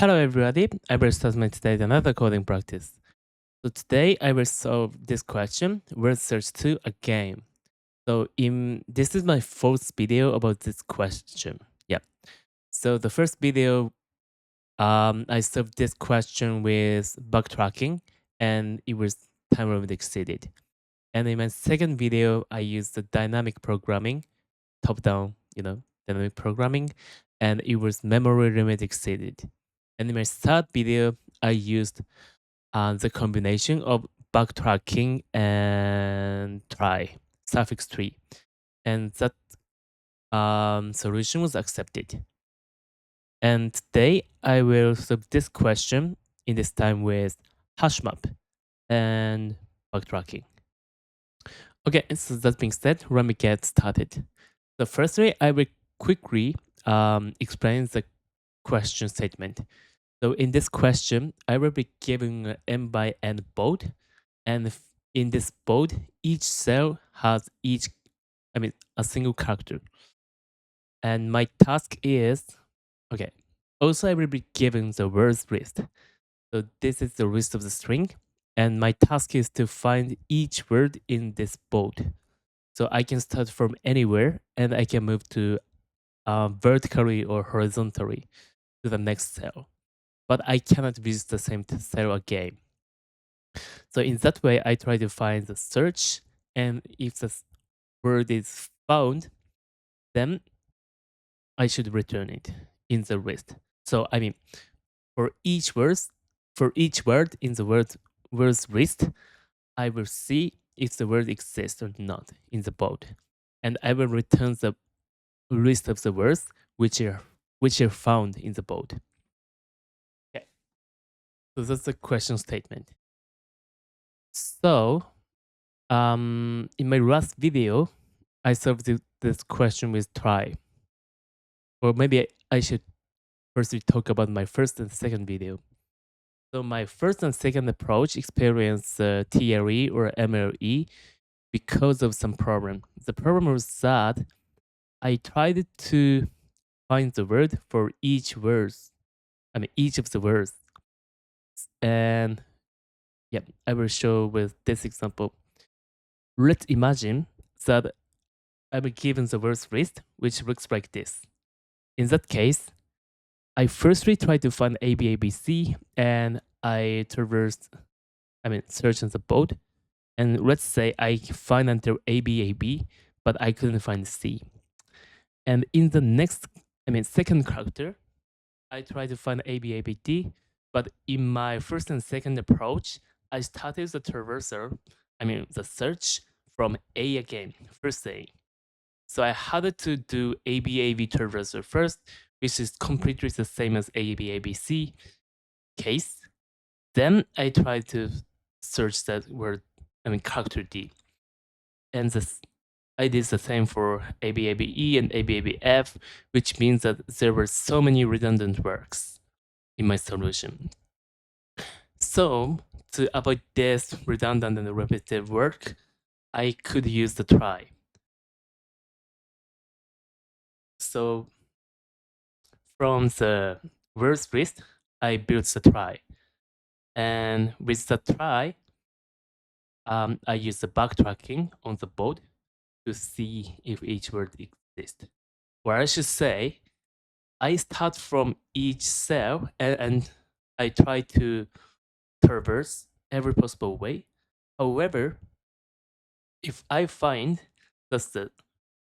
Hello everybody, I will start my today with another coding practice. So today I will solve this question, word search to a game. So this is my fourth video about this question. Yeah. So the first video, I solved this question with backtracking and it was time limit exceeded. And in my second video, I used the dynamic programming, top-down, dynamic programming, and it was memory limit exceeded. And in my third video, I used the combination of backtracking and try, suffix tree. And that solution was accepted. And today, I will solve this question in this time with hash map and backtracking. Okay, so that being said, let me get started. So firstly, I will quickly explain the question statement. So in this question, I will be giving an n by n board, and in this board, each cell has a single character. And my task is, okay, also I will be given the words list. So this is the list of the string, and my task is to find each word in this board. So I can start from anywhere, and I can move to vertically or horizontally to the next cell. But I cannot visit the same cell again. So in that way, I try to find the search, and if the word is found, then I should return it in the list. So I mean, for each word in the words list, I will see if the word exists or not in the board, and I will return the list of the words which are found in the board. Okay, so that's the question statement. So, in my last video, I solved this question with try. Or maybe I should firstly talk about my first and second video. So my first and second approach experienced TRE or MLE because of some problem. The problem was that I tried to find the word for each of the words. And yeah, I will show with this example. Let's imagine that I'm given the words list, which looks like this. In that case, I firstly try to find ABABC, and I search on the board. And let's say I find until ABAB, but I couldn't find C. And in the second character, I try to find ABABD, but in my first and second approach, I started the the search from A again, first A. So I had to do ABAB traverser first, which is completely the same as ABABC case. Then I tried to search that word, character D. And I did the same for ABABE and ABABF, which means that there were so many redundant works in my solution. So to avoid this redundant and repetitive work, I could use the try. So from the words list, I built the try. And with the try, I use the backtracking on the board to see if each word exists. Or I should say, I start from each cell and I try to traverse every possible way. However, if I find that's the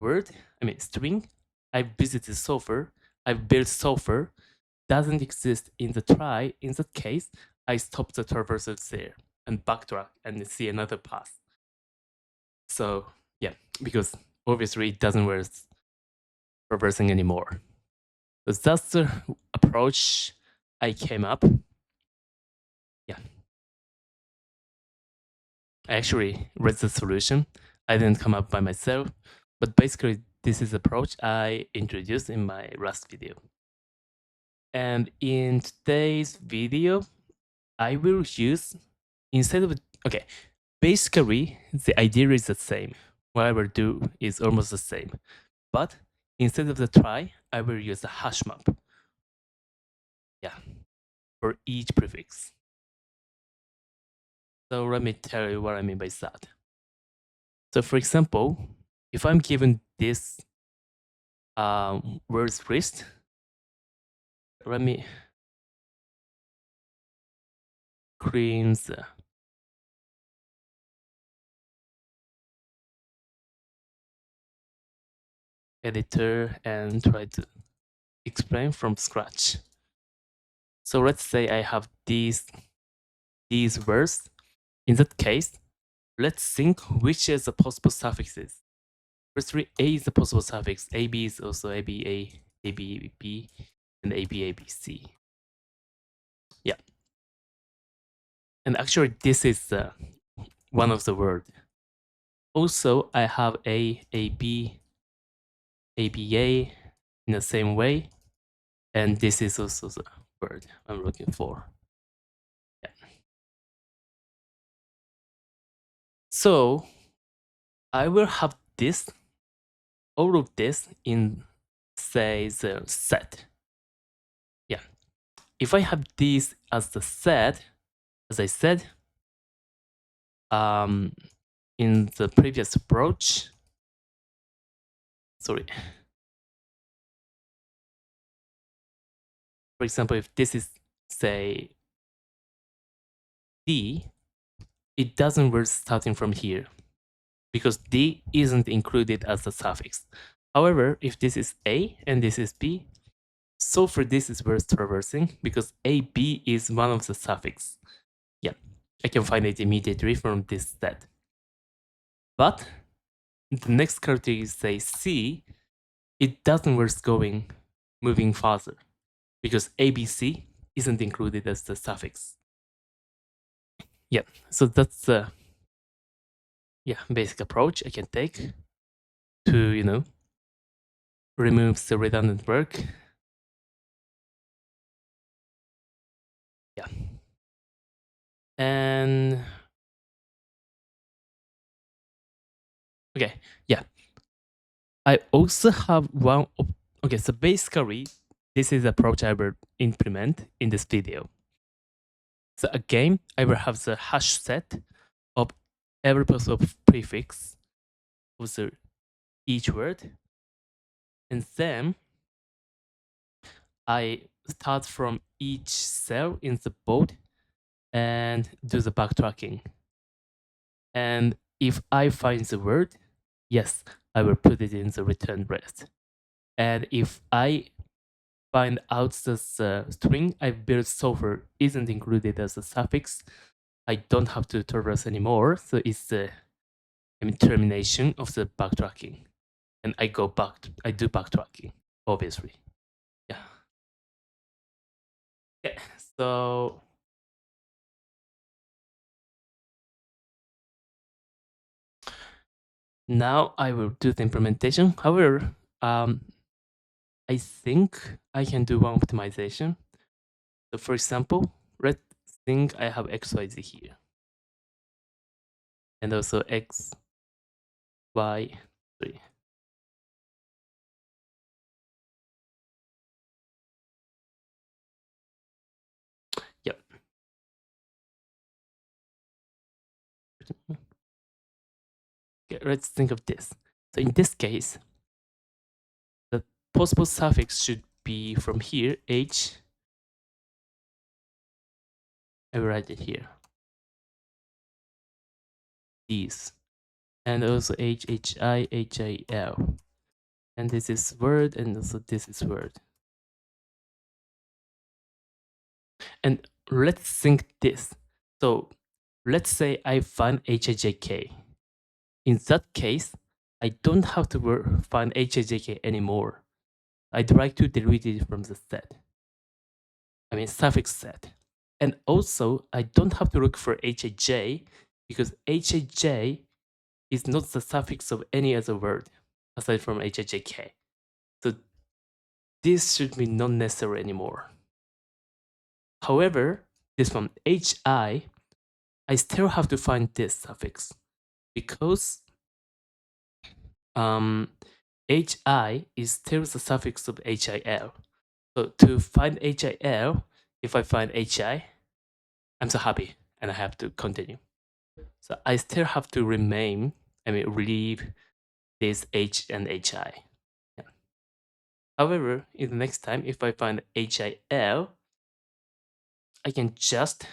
word, string, I visited solver, I've built solver, doesn't exist in the try, in that case, I stop the traversal there and backtrack and see another path. So yeah, because obviously it doesn't worth traversing anymore. So that's the approach I came up. Yeah. I actually read the solution. I didn't come up by myself, but basically this is the approach I introduced in my last video. And in today's video, I will use, basically the idea is the same. What I will do is almost the same. But instead of the try, I will use the hash map. Yeah. for each prefix. So let me tell you what I mean by that. So for example, if I'm given this words list, let me clean the editor and try to explain from scratch. So let's say I have these words. In that case, let's think which is the possible suffixes. Firstly, A is the possible suffix. AB is also ABA, ABB, and ABABC. Yeah. And actually, this is one of the word. Also, I have AB, ABA in the same way. And this is also the word I'm looking for. Yeah. So I will have this, all of this in, say, the set. Yeah. If I have this as the set, as I said, in the previous approach, sorry. For example, if this is, say, D, it doesn't work starting from here because D isn't included as a suffix. However, if this is A and this is B, so for this is worth traversing because AB is one of the suffix. Yeah, I can find it immediately from this set. But the next character is, say, C, it doesn't worth moving further because ABC isn't included as the suffix. Yeah, so that's the basic approach I can take to, remove the redundant work. Yeah. And okay, yeah. I also have one. Okay, so basically, this is the approach I will implement in this video. So again, I will have the hash set of every possible prefix of each word. And then I start from each cell in the board and do the backtracking. And if I find the word, yes, I will put it in the return rest. And if I find out the string I built so far isn't included as a suffix, I don't have to traverse anymore. So it's the termination of the backtracking. And I do backtracking, obviously. Yeah. Okay, so now I will do the implementation. However, I think I can do one optimization. So for example, let's think I have XYZ here. And also X, Y, 3. Yep. Okay, let's think of this. So in this case, the possible suffix should be from here, H. I will write it here. These. And also H, HI, HIL. And this is word, and also this is word. And let's think this. So let's say I find HIJK. In that case, I don't have to find HIJK anymore. I'd like to delete it from the set. I mean, suffix set. And also, I don't have to look for HIJ because HIJ is not the suffix of any other word aside from HIJK. So this should be not necessary anymore. However, this one, HI, I still have to find this suffix because HI is still the suffix of HIL. So to find HIL, if I find HI, I'm so happy and I have to continue. So I still have to relieve this H and HI. Yeah. However, in the next time, if I find HIL, I can just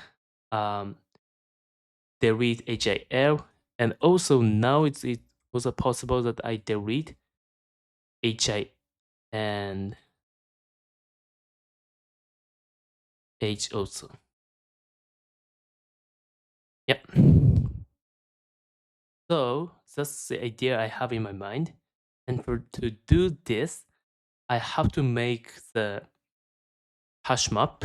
um, delete HIL. And also now it's also possible that I delete HI and H also. Yep. So that's the idea I have in my mind. And to do this, I have to make the hash map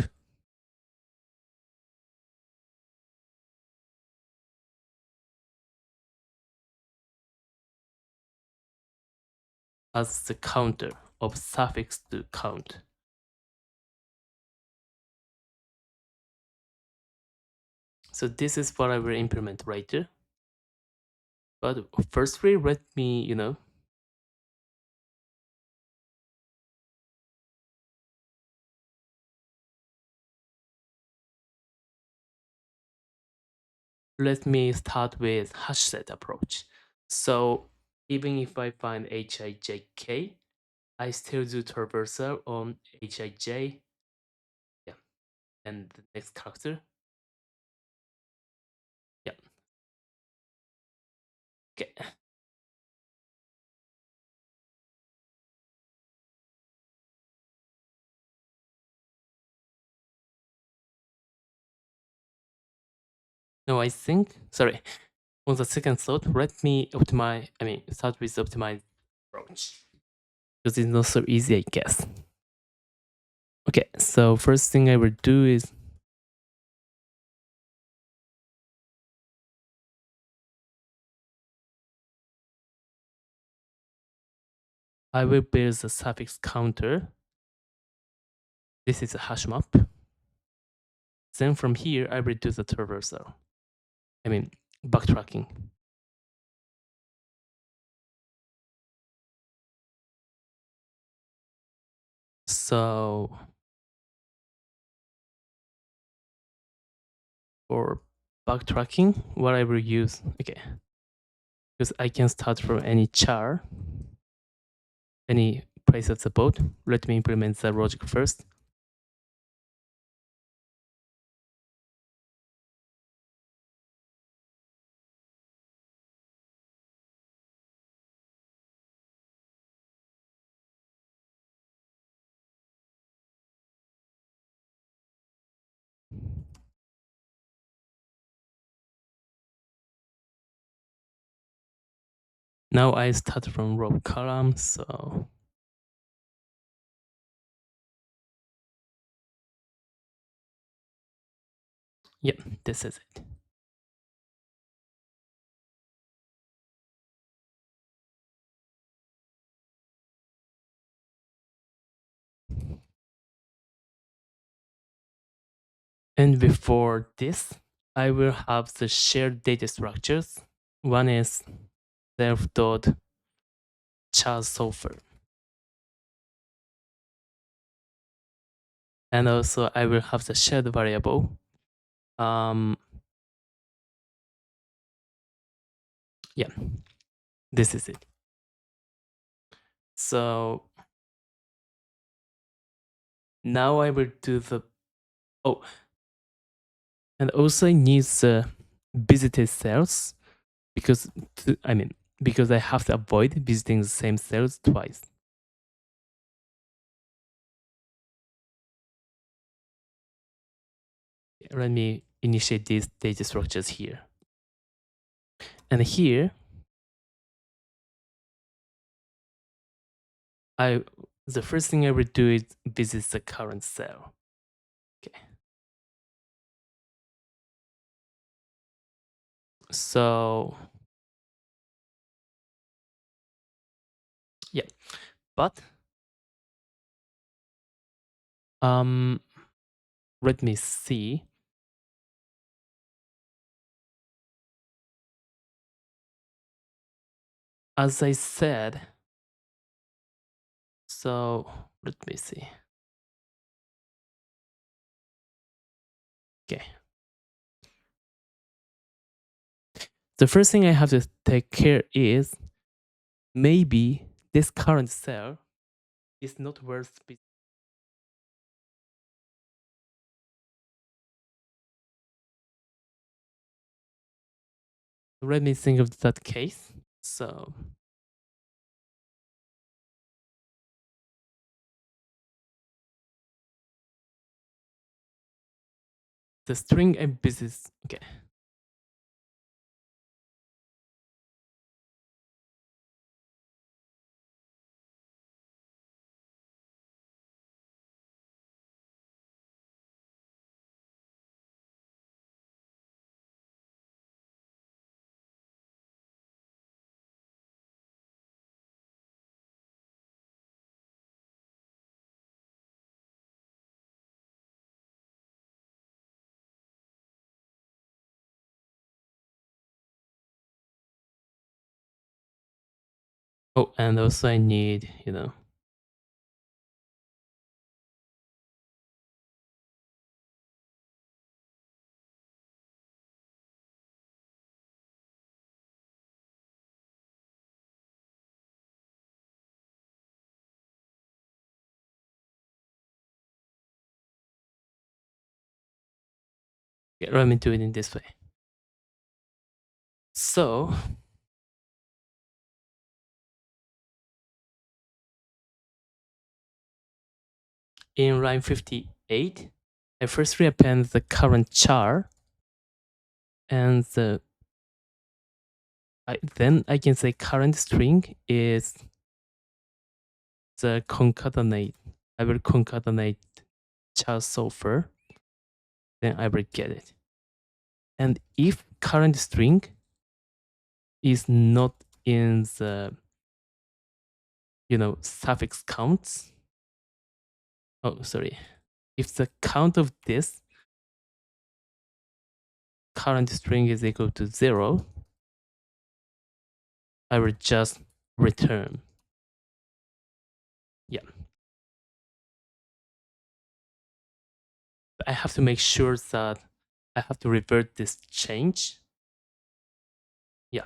as the counter of suffix to count. So this is what I will implement later. But firstly, let me, let me start with hash set approach. So even if I find HIJK, I still do traversal on HIJ, yeah, and the next character. Yeah. Okay. No, I think, sorry, on the second thought, let me start with optimize approach. Because it's not so easy, I guess. Okay, so first thing I will do is I will build the suffix counter. This is a hash map. Then from here, I will do the traversal. Backtracking. So for backtracking, what I will use, okay, because I can start from any char, any place of the boat. Let me implement the logic first. Now I start from row column, so yeah, this is it. And before this, I will have the shared data structures. One is self.char sulfur. And also I will have the shared variable. Yeah, this is it. So now I will do the, oh, and also I need the visited cells because, because I have to avoid visiting the same cells twice. Let me initiate these data structures here. And here, the first thing I will do is visit the current cell. Okay. So yeah, but let me see. As I said, so let me see. Okay. The first thing I have to take care is maybe this current cell is not worth it. Let me think of that case. So the string and business. Okay. Oh, and also I need, yeah, let me do it in this way. So in line 58, I first reappend the current char, and then I can say current string is the concatenate. I will concatenate char sulfur, then I will get it. And if current string is not in the suffix counts, oh sorry, if the count of this current string is equal to 0, I will just return. Yeah. I have to make sure that I have to revert this change. Yeah.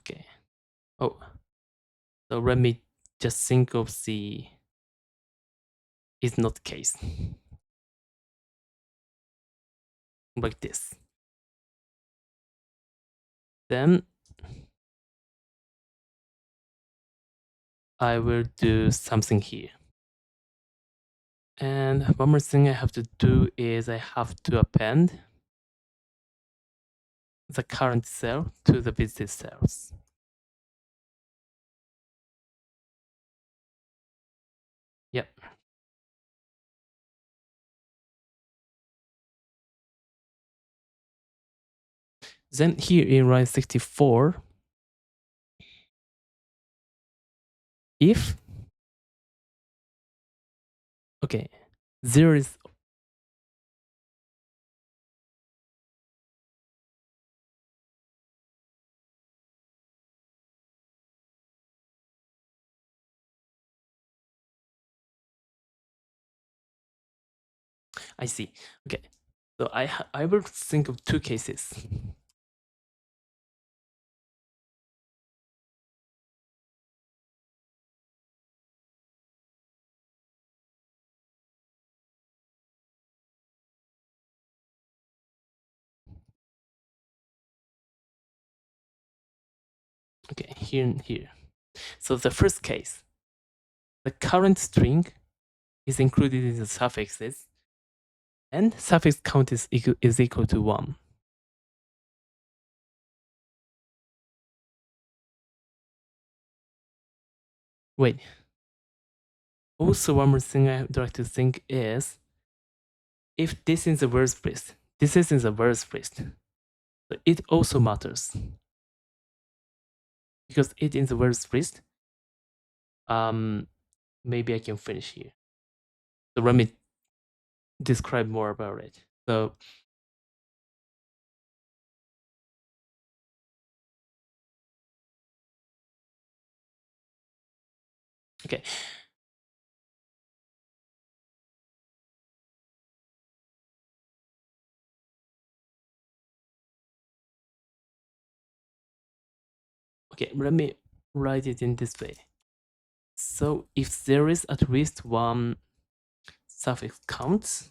Okay. Oh, so let me just think of the is not case like this. Then I will do something here. And one more thing I have to do is I have to append the current cell to the business cells. Yep. Then here in line 64, if, okay, 0 is, I see. Okay, so I will think of two cases. Okay, here and here. So the first case, the current string is included in the suffixes, and suffix count is equal to 1. Wait. Also, one more thing I would like to think is, if this is the words list, this is in the words list, so it also matters. Because it in the words list, maybe I can finish here. So let me describe more about it. So Okay. Okay, let me write it in this way. So if there is at least one suffix count,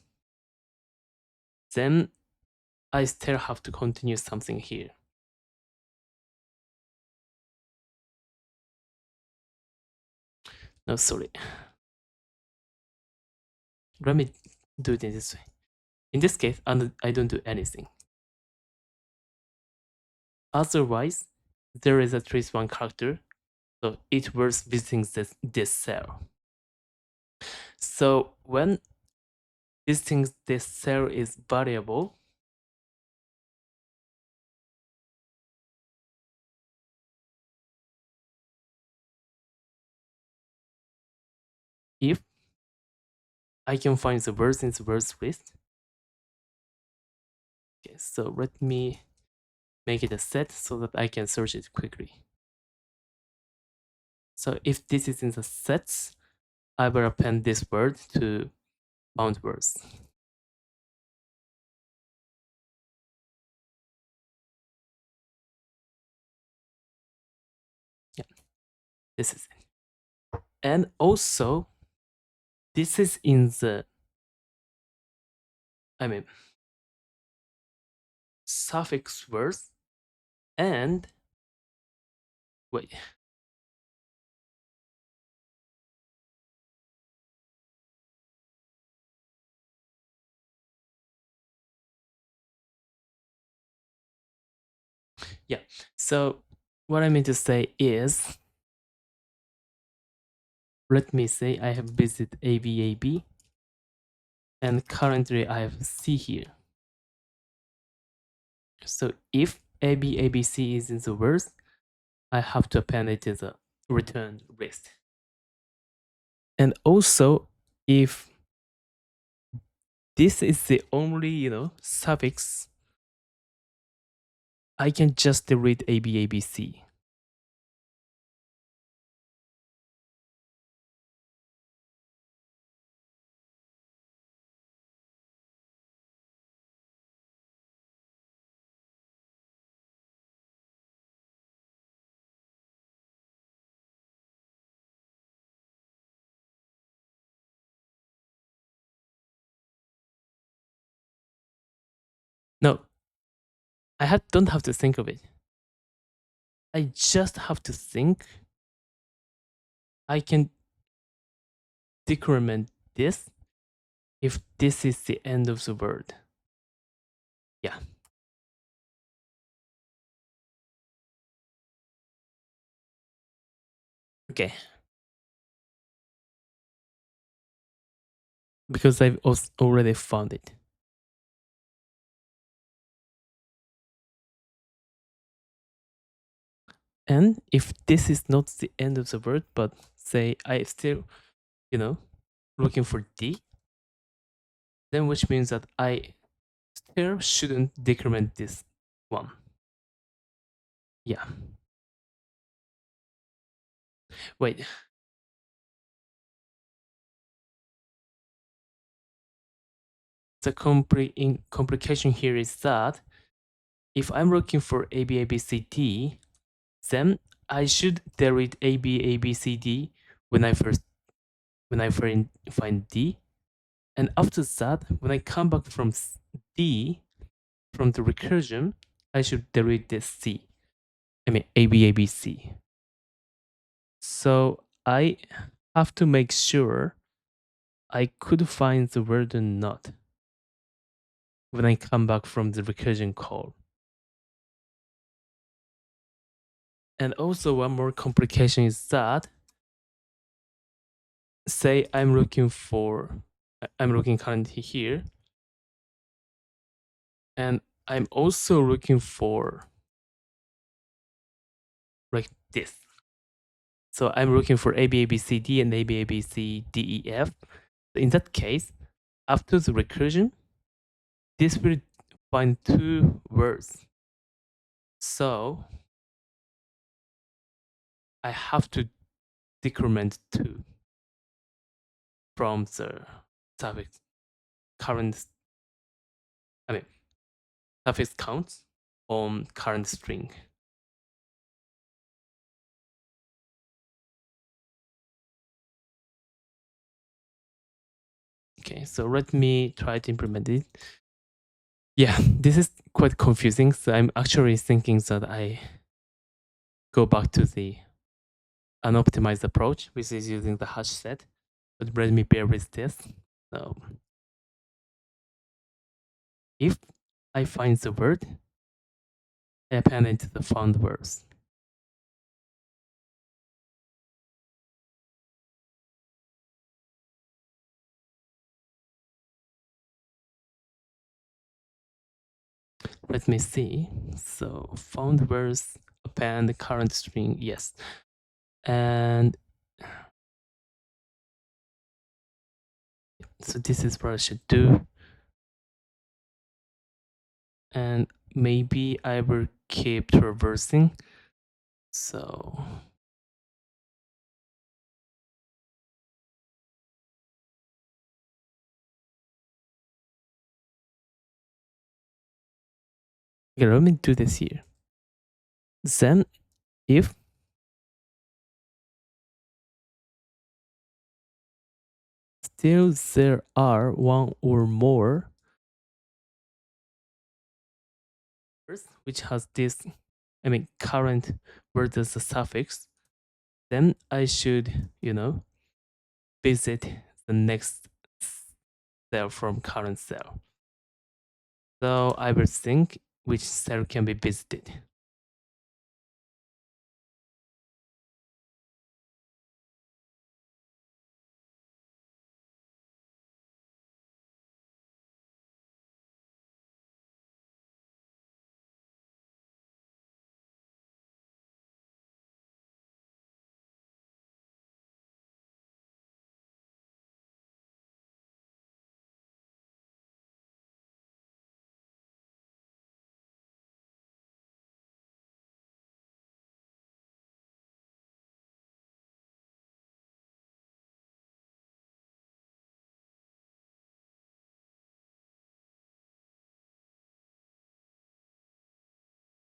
then I still have to continue something here. No, sorry. Let me do it in this way. In this case, I don't do anything. Otherwise, there is at least one character, so it was visiting this cell. So when visiting this cell is variable, if I can find the words in the words list. Okay, so let me make it a set so that I can search it quickly. So if this is in the sets, I will append this word to bound words. Yeah, this is it. And also, this is in the, suffix words and, wait. Yeah, so what I mean to say is, let me say I have visited ABAB, and currently I have C here. So if ABABC is in the words, I have to append it to the return list. And also, if this is the only, suffix, I can just delete ABABC. No, don't have to think of it. I just have to think I can decrement this if this is the end of the word. Yeah. Okay. Because I've already found it. And if this is not the end of the word, but say I still, looking for D, then which means that I still shouldn't decrement this one. Yeah. Wait. The complication here is that if I'm looking for ABABCD, then I should delete ABABCD when I find D, and after that, when I come back from D, from the recursion, I should delete this C. ABABC. So I have to make sure I could find the word or not when I come back from the recursion call. And also one more complication is that, say I'm looking currently here, and I'm also looking for like this. So I'm looking for ABABCD and ABABCDEF. In that case, after the recursion, this will find two words. So I have to decrement 2 from the suffix current, I mean, suffix count on current string. Okay, so let me try to implement it. Yeah, this is quite confusing. So I'm actually thinking that I go back to the unoptimized approach, which is using the hash set. But let me bear with this. So if I find the word, I append it to the found words. Let me see. So found words, append current string, yes. And so this is what I should do. And maybe I will keep traversing. So okay, let me do this here. Then if still there are one or more words which has this, I mean, current word as a suffix, then I should, visit the next cell from current cell. So I will think which cell can be visited.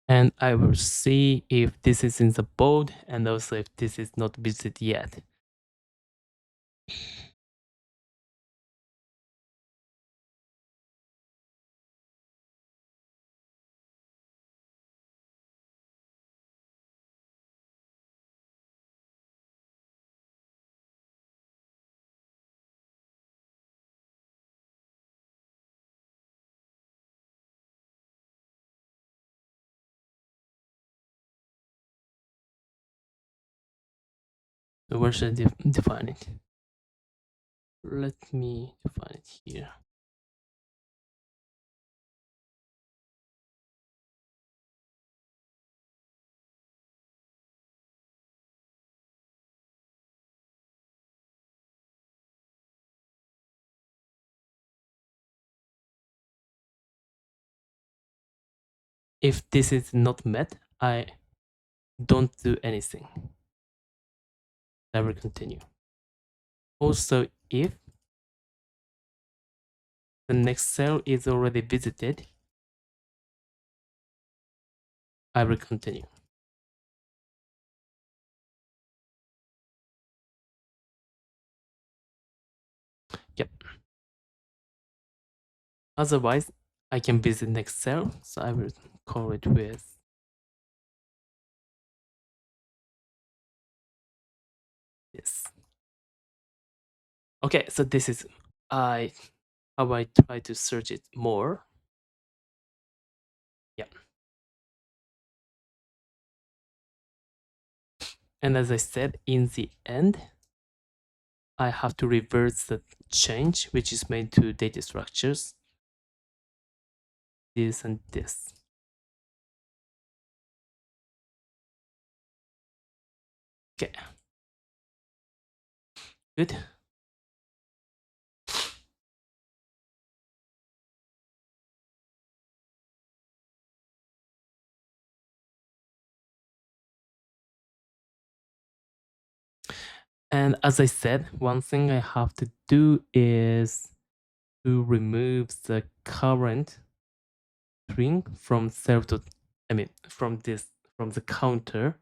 And I will see if this is in the bold and also if this is not visited yet. So where should I define it? Let me define it here. If this is not met, I don't do anything. I will continue. Also, if the next cell is already visited, I will continue. Yep. Otherwise, I can visit next cell, so I will call it with this. Okay, so this is how I try to search it more. Yeah. And as I said, in the end, I have to reverse the change which is made to data structures. This and this. Okay. Good. And as I said, one thing I have to do is to remove the current string from self dot, I mean from the counter.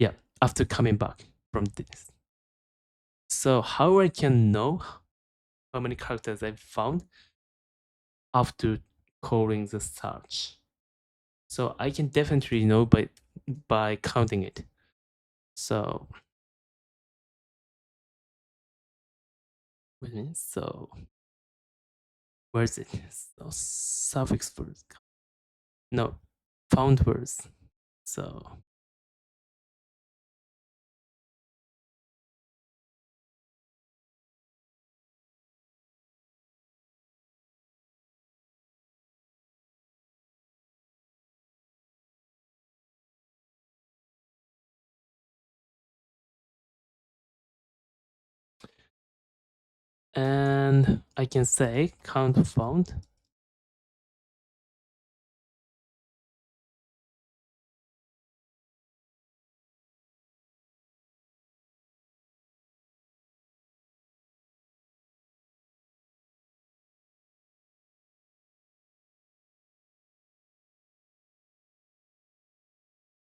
Yeah, after coming back from this. So how I can know how many characters I've found after calling the search? So I can definitely know by counting it. So wait a minute. So where is it? So suffix words. No, found words. So and I can say count found.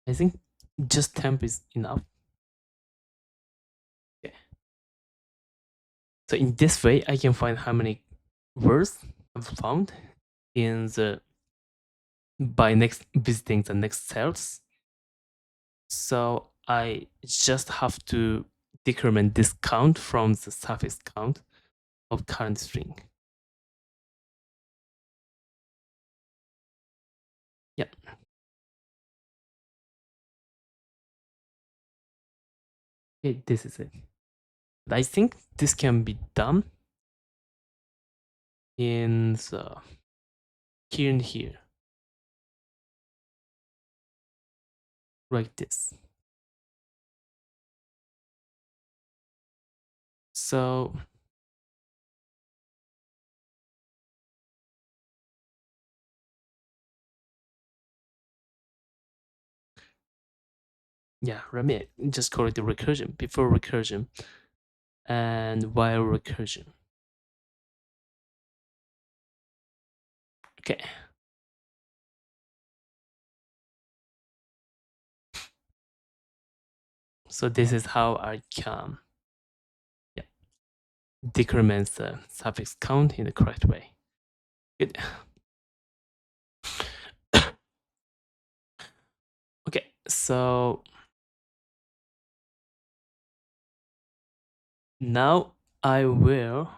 I think just temp is enough. Okay. So in this way, I can find how many words I've found in the by next visiting the next cells. So I just have to decrement this count from the suffix count of current string. Yeah. Okay, this is it. But I think this can be done in the here and here. Like this. So yeah, let me just call it the recursion, before recursion and while recursion. Okay. So this is how I can decrement the suffix count in the correct way. Good. Okay, so now I will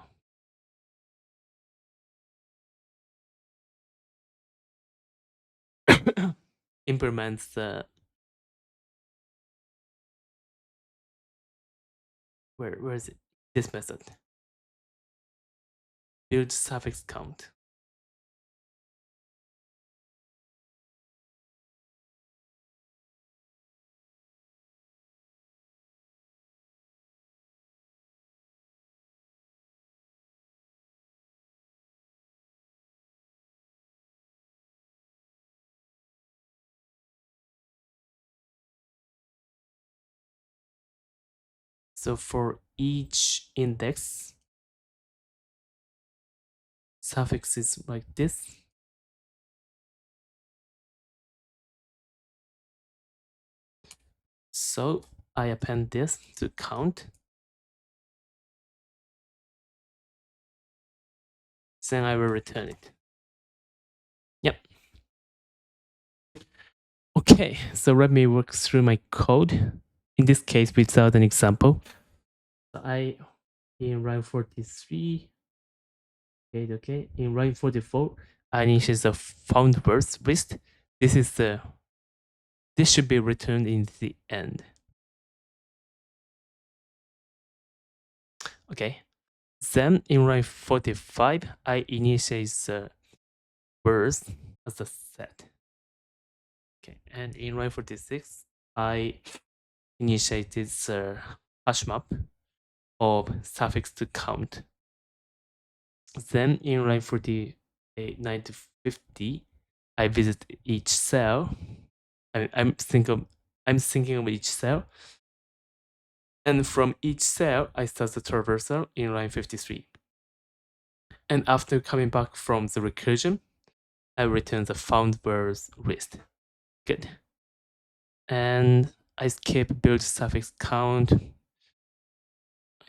implement the where is it? This method. Build suffix count. So for each index, suffix is like this. So I append this to count. Then I will return it. Yep. Okay, so let me work through my code. In this case, without an example. So I in line 43. Okay. In line 44, I initiate the found words list. This should be returned in the end. Okay. Then in line 45, I initiate the words as a set. Okay. And in line 46, I initiated the hash map of suffix to count. Then in line 49 to 50, I visit each cell. I'm I'm thinking of each cell. And from each cell, I start the traversal in line 53. And after coming back from the recursion, I return the found words list. Good. And I skip build suffix count.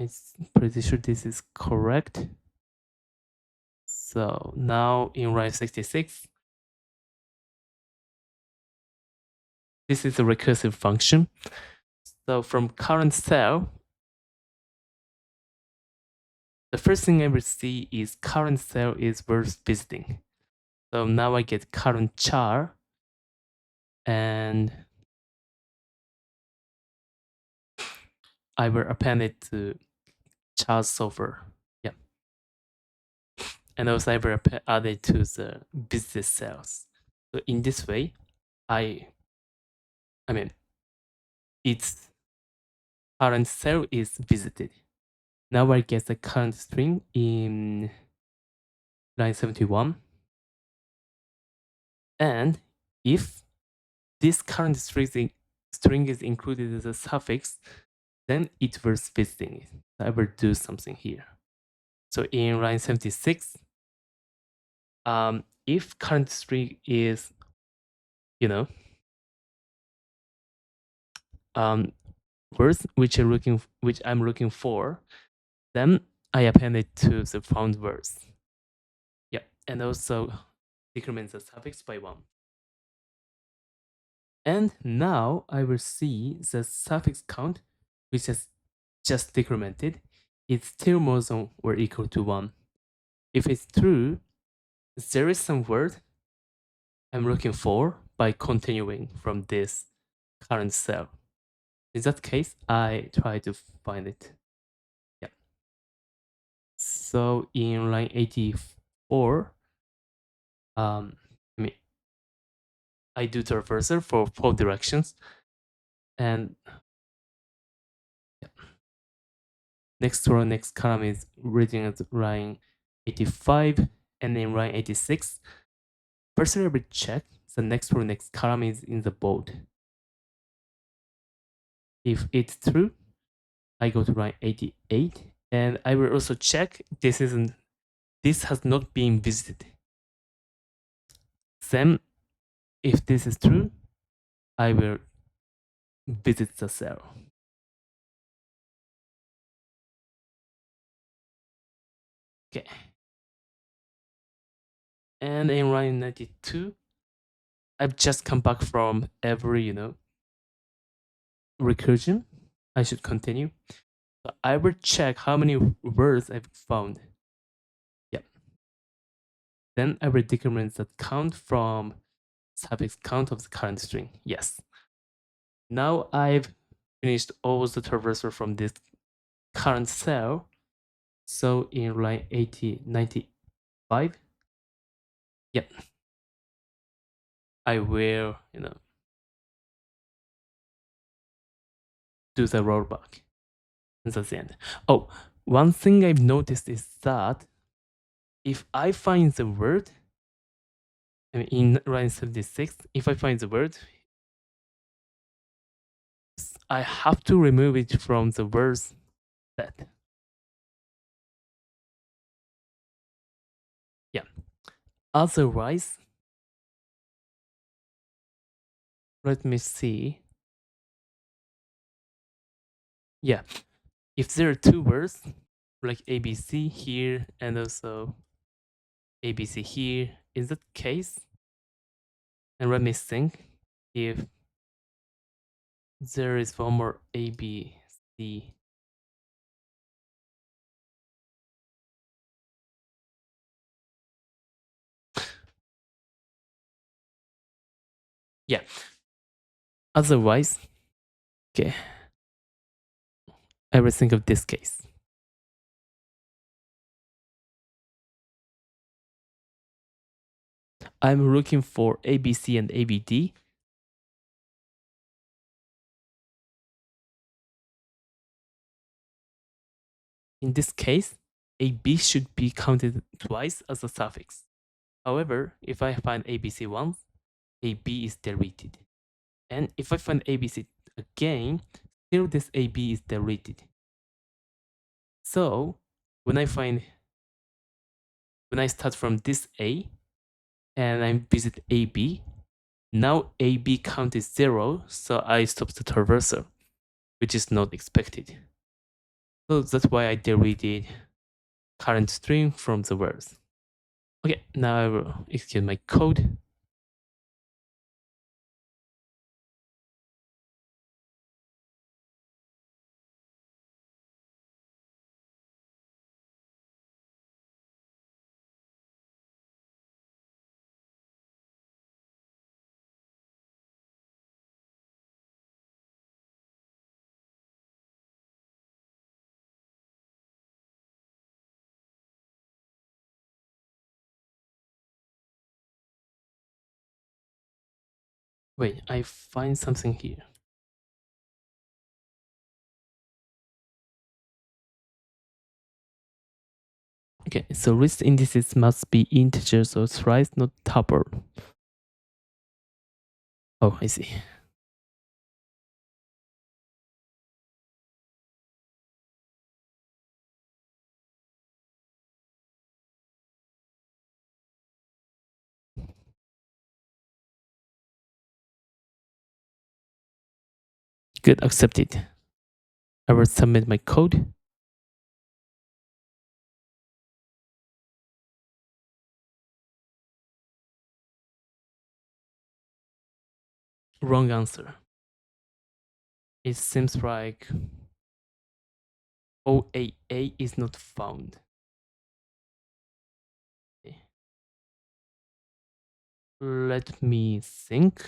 I'm pretty sure this is correct. So now in line 66, this is a recursive function. So from current cell, the first thing I will see is current cell is worth visiting. So now I get current char, and I will append it to char solver. Yeah. And also I will add it to the business cells. So in this way, I mean, its current cell is visited. Now I get the current string in line 71. And if this current string is included as a suffix, then it was visiting it. I will do something here. So in line 76, if current string is, words which I'm looking for, then I append it to the found words. Yeah, and also decrement the suffix by 1. And now I will see the suffix count, which is just decremented, is still more than or equal to 1. If it's true, there is some word I'm looking for by continuing from this current cell. In that case, I try to find it. Yeah. So in line 84, I do the reversal for 4 directions, and next row, next column is reading at line 85, and in line 86, first I will check the next row, next column is in the bold. If it's true, I go to line 88, and I will also check this has not been visited. Then, if this is true, I will visit the cell. Okay. And in line 92, I've just come back from every, recursion. I should continue. So I will check how many words I've found. Yeah. Then I will decrement the count from suffix count of the current string. Yes. Now I've finished all the traversal from this current cell. So in line 95, yeah, I will, do the rollback. And that's the end. Oh, one thing I've noticed is that if I find the word, in line 76, if I find the word, I have to remove it from the words set. Yeah. Otherwise, let me see. Yeah. If there are 2 words, like ABC here and also ABC here, in that case, and let me think, if there is one more ABC, yeah. Otherwise, okay, I will think of this case. I'm looking for ABC and ABD. In this case, AB should be counted twice as a suffix. However, if I find ABC once, AB is deleted. And if I find ABC again, still this AB is deleted. So when I start from this A and I visit AB, now AB count is 0, so I stop the traversal, which is not expected. So that's why I deleted current string from the words. Okay, now I will execute my code. Wait, I find something here. Okay, so list indices must be integers or thrice, not tuple. Oh, I see. Good, accepted. I will submit my code. Wrong answer. It seems like OAA is not found. Okay. Let me think.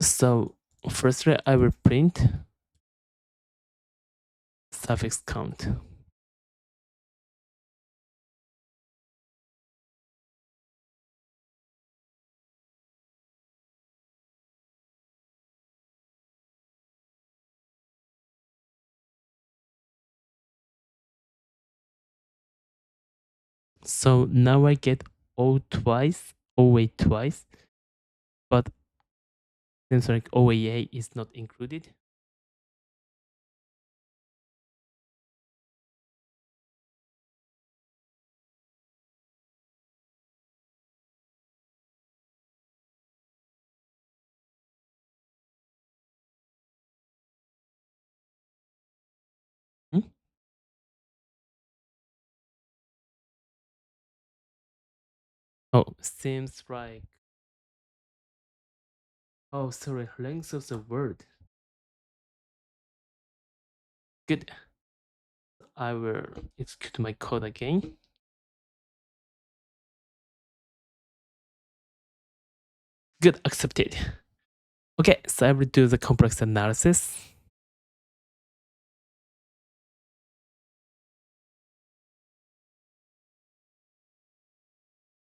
So firstly, I will print suffix count. So now I get O twice, OA twice, but seems like OAA is not included. Hmm? Oh, seems like, oh, sorry, length of the word. Good. I will execute my code again. Good, accepted. Okay, so I will do the complex analysis.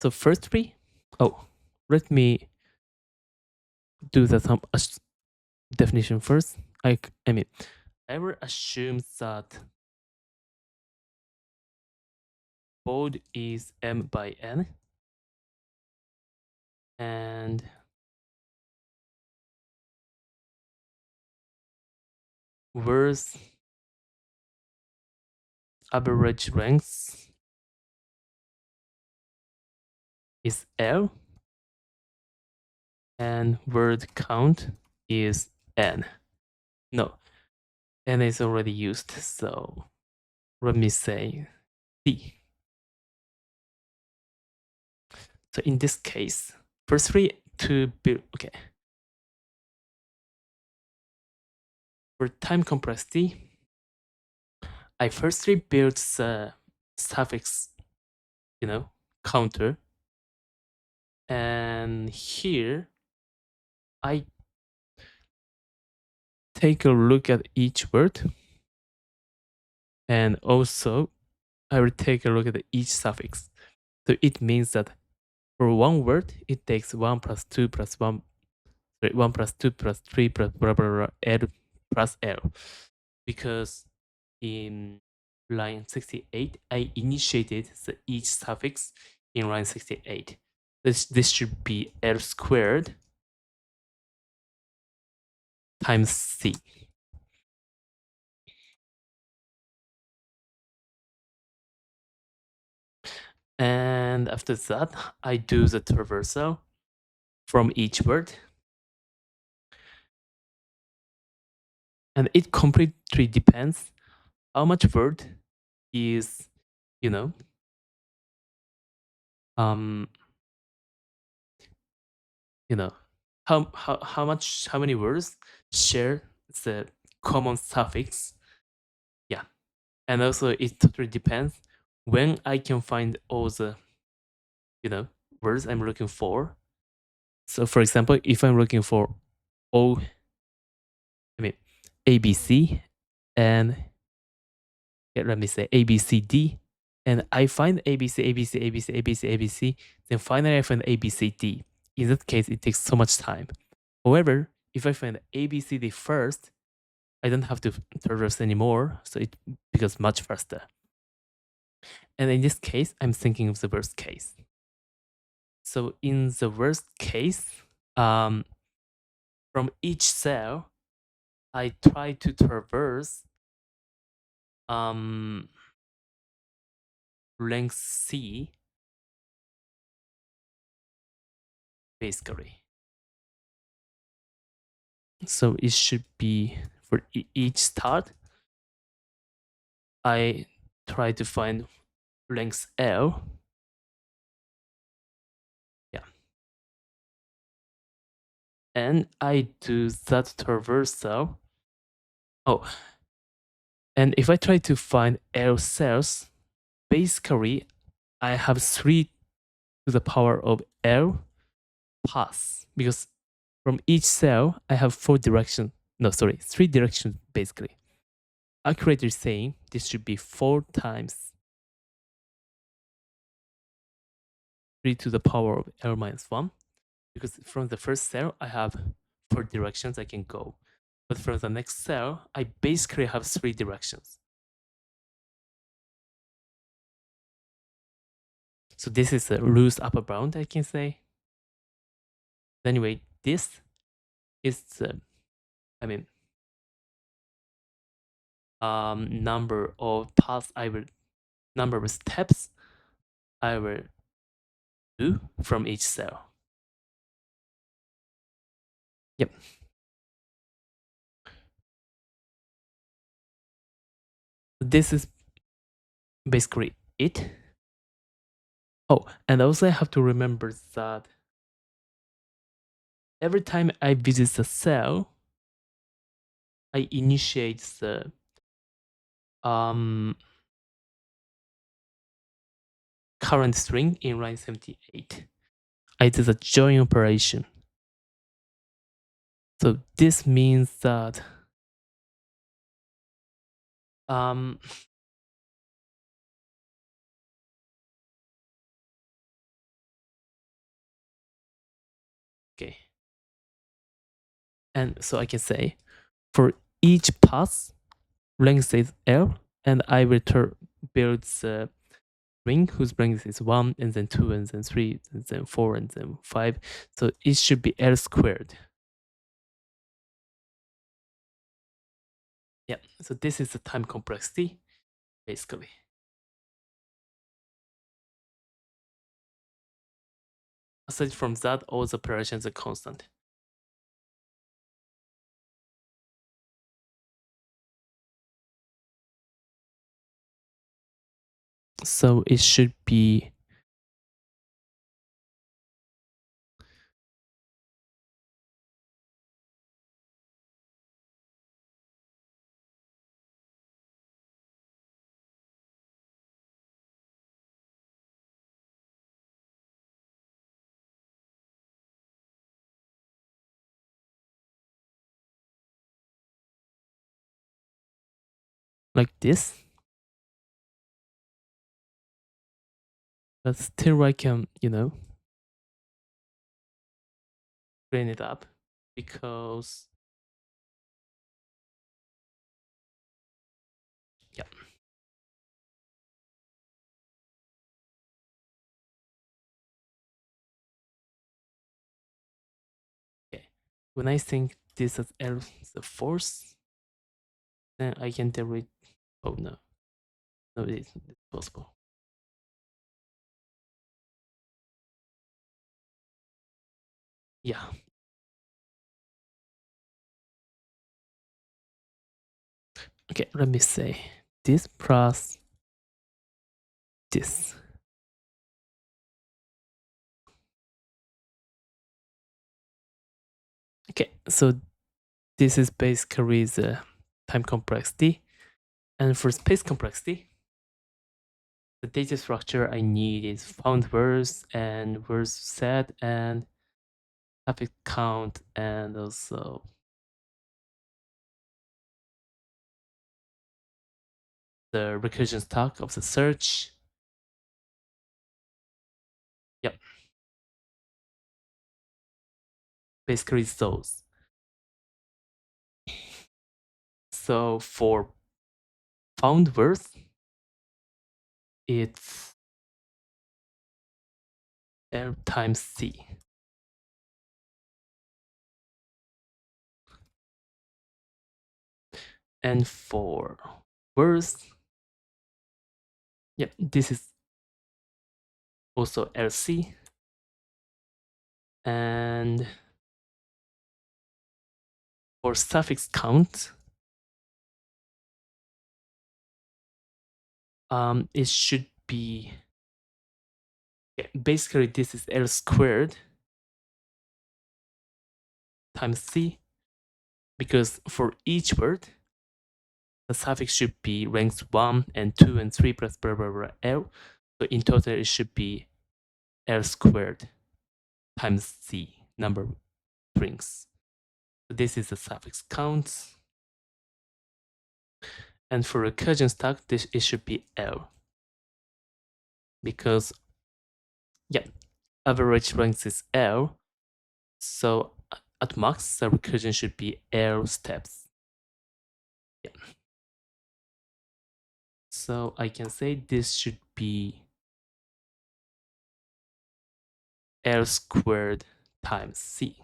So firstly, oh, let me do the definition first. I mean, I will assume that bold is m by n, and words average length is L, and word count is n. No, n is already used, so let me say C. So in this case, firstly to build, okay, for time complexity, I firstly built the suffix, counter, and here I take a look at each word, and also I will take a look at each suffix. So it means that for one word, it takes 1 plus 2 plus 1, 1 plus 2 plus 3 plus blah blah blah, plus L, because in line 68, I initiated each suffix in line 68. This should be L squared times C. And after that, I do the traversal from each word. And it completely depends how much word is, you know, um, you know, how many words share the common suffix. Yeah. And also it totally depends when I can find all the, words I'm looking for. So for example, if I'm looking for O, I mean ABC, and let me say ABCD, and I find ABC, ABC, ABC, ABC, ABC, then finally I find ABCD. In that case, it takes so much time. However, if I find ABCD first, I don't have to traverse anymore, so it becomes much faster. And in this case, I'm thinking of the worst case. So in the worst case, from each cell, I try to traverse length C, basically. So it should be for each start, I try to find length L. Yeah. And I do that traversal. Oh, and if I try to find L cells, basically I have 3 to the power of L paths, because from each cell I have 3 directions basically. Accurately saying, this should be 4 times 3 to the power of L minus 1, because from the first cell I have 4 directions I can go. But from the next cell, I basically have 3 directions. So this is a loose upper bound, I can say. Anyway, this is the, number of paths number of steps I will do from each cell. Yep. This is basically it. Oh, and also I have to remember that every time I visit the cell, I initiate the current string in line 78. I did a join operation. So this means that okay. And so I can say for each path, length is L, and I will build the ring whose length is 1, and then 2, and then 3, and then 4, and then 5. So it should be L squared. Yeah, so this is the time complexity, basically. Aside from that, all the operations are constant. So it should be like this. But still I can, clean it up, because when I think this as L the force, then I can derivate. Oh no, no, it's possible. Yeah. Okay, let me say this plus this. Okay, so this is basically the time complexity. And for space complexity, the data structure I need is found words and words set and traffic count and also the recursion stack of the search. Yep, basically those. So for found words, it's L times C. And for words, yep, this is also LC. And for suffix count, it should be, yeah, basically this is L squared times C, because for each word, the suffix should be ranks 1 and 2 and 3 plus blah blah blah L. So in total, it should be L squared times C, number of strings. So this is the suffix count. And for recursion stack, it should be L. Because, yeah, average ranks is L. So at max, the recursion should be L steps. Yeah. So I can say this should be L squared times C.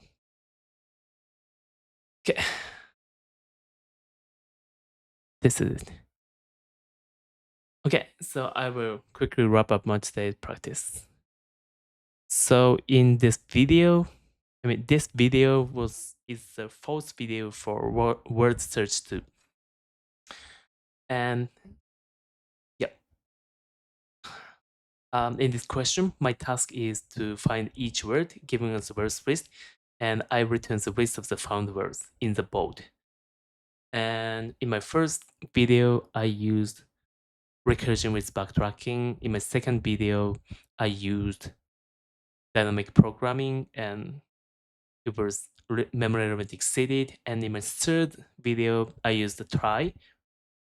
Okay. This is it. Okay, so I will quickly wrap up my today's practice. So in this video, this video is the first video for word search too. And yeah, in this question, my task is to find each word, giving us a words list, and I return the list of the found words in the bold. And in my first video, I used recursion with backtracking. In my second video, I used dynamic programming and it was memory arithmetic seeded. And in my third video, I used the try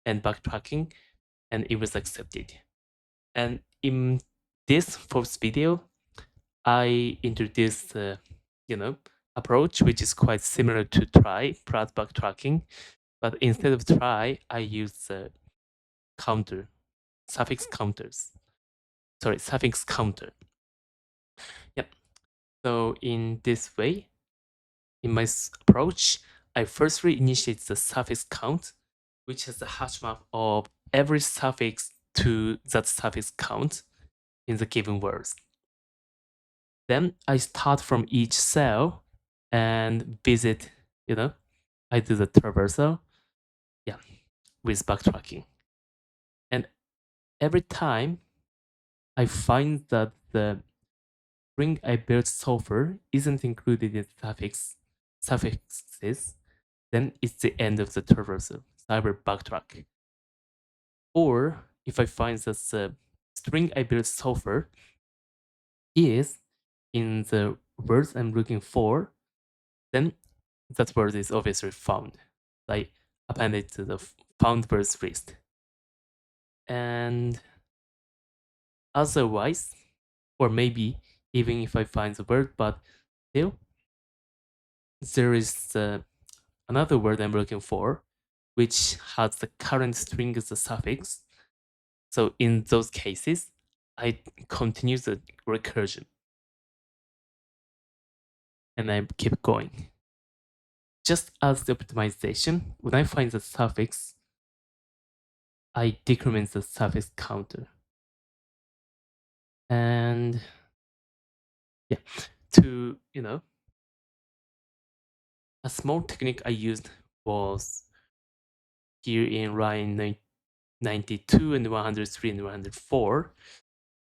and backtracking and it was accepted. And in this fourth video, I introduced approach, which is quite similar to try plus backtracking. But instead of try, I used the counter, suffix counters. Sorry, suffix counter. Yep. So in this way, in my approach, I firstly initiate the suffix count, which has a hash map of every suffix to that suffix count in the given words. Then I start from each cell and visit, I do the traversal, yeah, with backtracking. And every time I find that the string I built so far isn't included in suffixes, then it's the end of the traversal. So I will backtrack. Or if I find that the string I built so far is in the words I'm looking for, then that word is obviously found. I append it to the found words list. And otherwise, or maybe even if I find the word, but still, there is another word I'm looking for, which has the current string as a suffix. So in those cases, I continue the recursion and I keep going. just as the optimization, when I find the suffix, I decrement the suffix counter. And yeah, to, a small technique I used was here in line 92 and 103 and 104.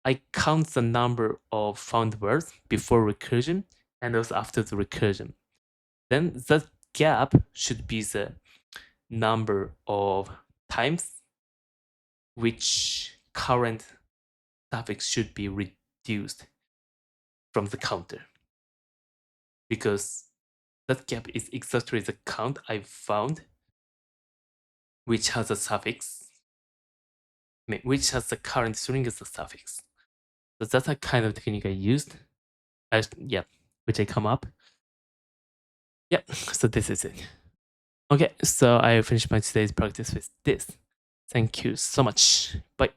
I count the number of found words before recursion and also after the recursion. Then that gap should be the number of times which current suffix should be reduced from the counter. Because that gap is exactly the count I found which has a suffix, which has the current string as a suffix. So that's a kind of technique I used. Which I come up. Yeah, so this is it. Okay, so I finished my today's practice with this. Thank you so much. Bye.